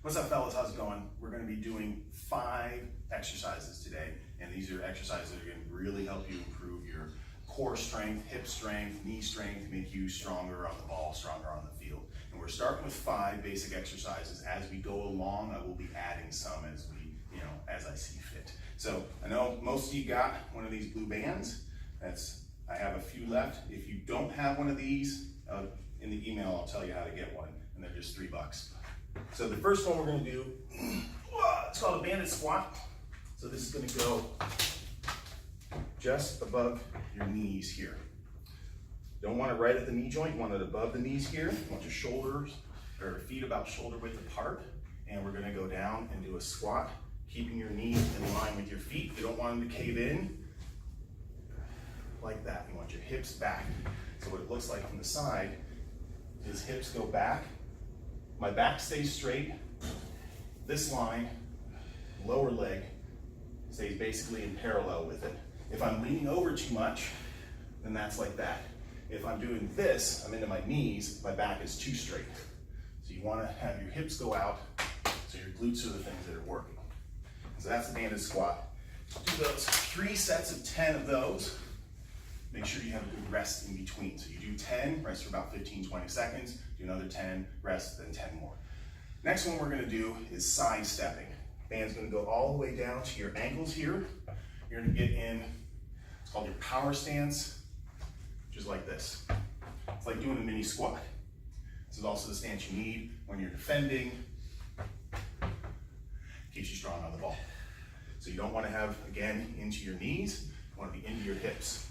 What's up, fellas? How's it going? We're going to be doing 5 exercises today, and these are exercises that are going to really help you improve your core strength, hip strength, knee strength, make you stronger on the ball, stronger on the field. And we're starting with 5 basic exercises. As we go along, I will be adding some as as I see fit. So I know most of you got one of these blue bands. I have a few left. If you don't have one of these, in the email I'll tell you how to get one, and they're just $3. So the first one we're going to do, it's called a banded squat. So this is going to go just above your knees here. Don't want it right at the knee joint, you want it above the knees here. You want your shoulders or feet about shoulder width apart. And we're going to go down and do a squat, keeping your knees in line with your feet. You don't want them to cave in like that. You want your hips back. So what it looks like from the side is hips go back. My back stays straight. This line, lower leg, stays basically in parallel with it. If I'm leaning over too much, then that's like that. If I'm doing this, I'm into my knees, my back is too straight. So you want to have your hips go out, so your glutes are the things that are working. So that's the banded squat. Do those 3 sets of 10 of those. Make sure you have a good rest in between. So you do 10, rest for about 15, 20 seconds, do another 10, rest, then 10 more. Next one we're gonna do is side stepping. Band's gonna go all the way down to your ankles here. You're gonna get in, it's called your power stance, which is like this. It's like doing a mini squat. This is also the stance you need when you're defending. Keeps you strong on the ball. So you don't wanna have, again, into your knees, you wanna be into your hips.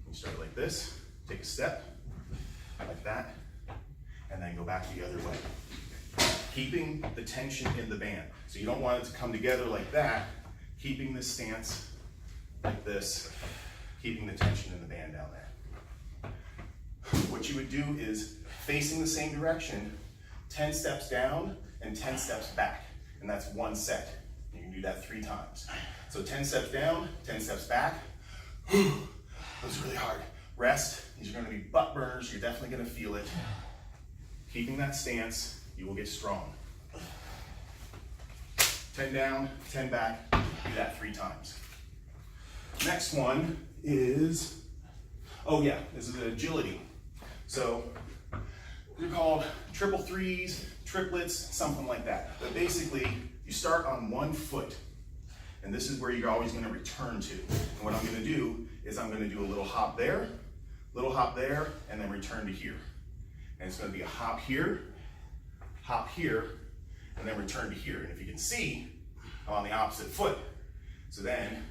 You start like this, take a step, like that, and then go back the other way. Keeping the tension in the band. So you don't want it to come together like that, keeping this stance like this, keeping the tension in the band down there. What you would do is facing the same direction, 10 steps down and 10 steps back, and that's 1 set. You can do that 3 times. So 10 steps down, 10 steps back. That was really hard. Rest. These are going to be butt burners. You're definitely going to feel it. Keeping that stance, you will get strong. 10 down, 10 back. Do that 3 times. Next one is, this is agility. So they're called triple threes, triplets, something like that. But basically, you start on 1 foot. And this is where you're always going to return to. And what I'm going to do is I'm going to do a little hop there, and then return to here. And it's going to be a hop here, and then return to here. And if you can see, I'm on the opposite foot. So then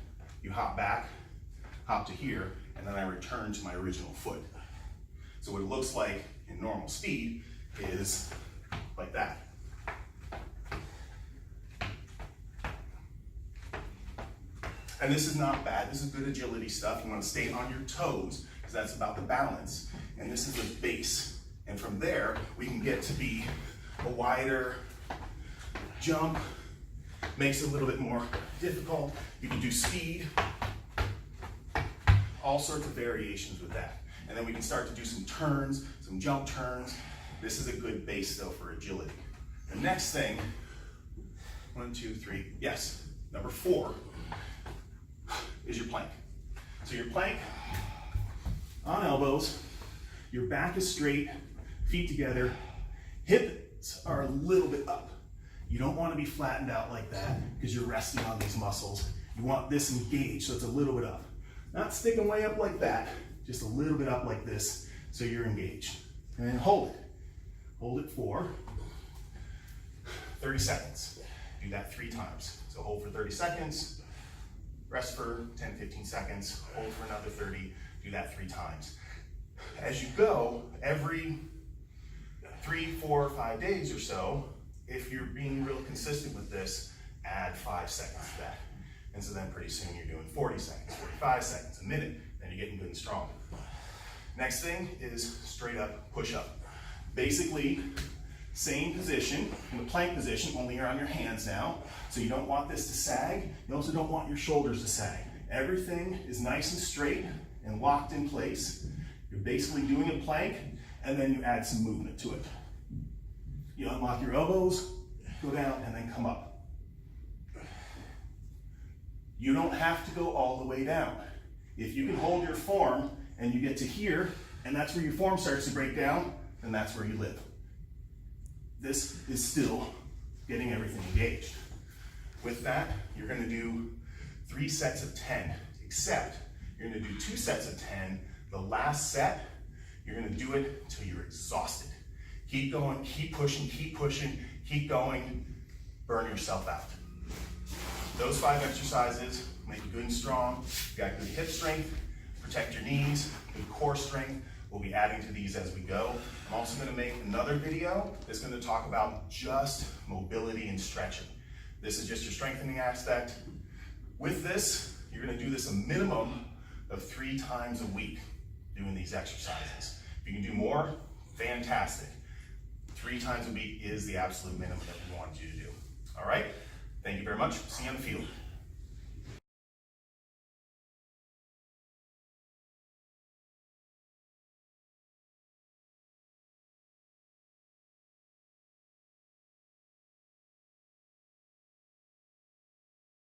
you hop back, hop to here, and then I return to my original foot. So what it looks like in normal speed is like that. And this is not bad. This is good agility stuff. You want to stay on your toes because that's about the balance. And this is the base. And from there, we can get to be a wider jump. Makes it a little bit more difficult. You can do speed. All sorts of variations with that. And then we can start to do some turns, some jump turns. This is a good base though for agility. The next thing, 1, 2, 3, yes, number 4. Is your plank. So your plank on elbows, your back is straight, feet together, hips are a little bit up. You don't want to be flattened out like that because you're resting on these muscles. You want this engaged, so it's a little bit up. Not sticking way up like that, just a little bit up like this so you're engaged. And then hold it. Hold it for 30 seconds. Do that 3 times. So hold for 30 seconds. Rest for 10, 15 seconds, hold for another 30, do that 3 times. As you go, every 3, 4, 5 days or so, if you're being real consistent with this, add 5 seconds to that. And so then pretty soon you're doing 40 seconds, 45 seconds, a minute, then you're getting good and strong. Next thing is straight up push-up. Basically, same position, in the plank position, only you're on your hands now. So you don't want this to sag. You also don't want your shoulders to sag. Everything is nice and straight and locked in place. You're basically doing a plank, and then you add some movement to it. You unlock your elbows, go down, and then come up. You don't have to go all the way down. If you can hold your form and you get to here, and that's where your form starts to break down, then that's where you live. This is still getting everything engaged. With that, you're gonna do 3 sets of 10, except you're gonna do 2 sets of 10. The last set, you're gonna do it until you're exhausted. Keep going, keep pushing, keep going, burn yourself out. Those 5 exercises make you good and strong. You got good hip strength, protect your knees, good core strength. We'll be adding to these as we go. I'm also gonna make another video that's gonna talk about just mobility and stretching. This is just your strengthening aspect. With this, you're gonna do this a minimum of 3 times a week, doing these exercises. If you can do more, fantastic. 3 times a week is the absolute minimum that we want you to do. All right? Thank you very much. See you on the field.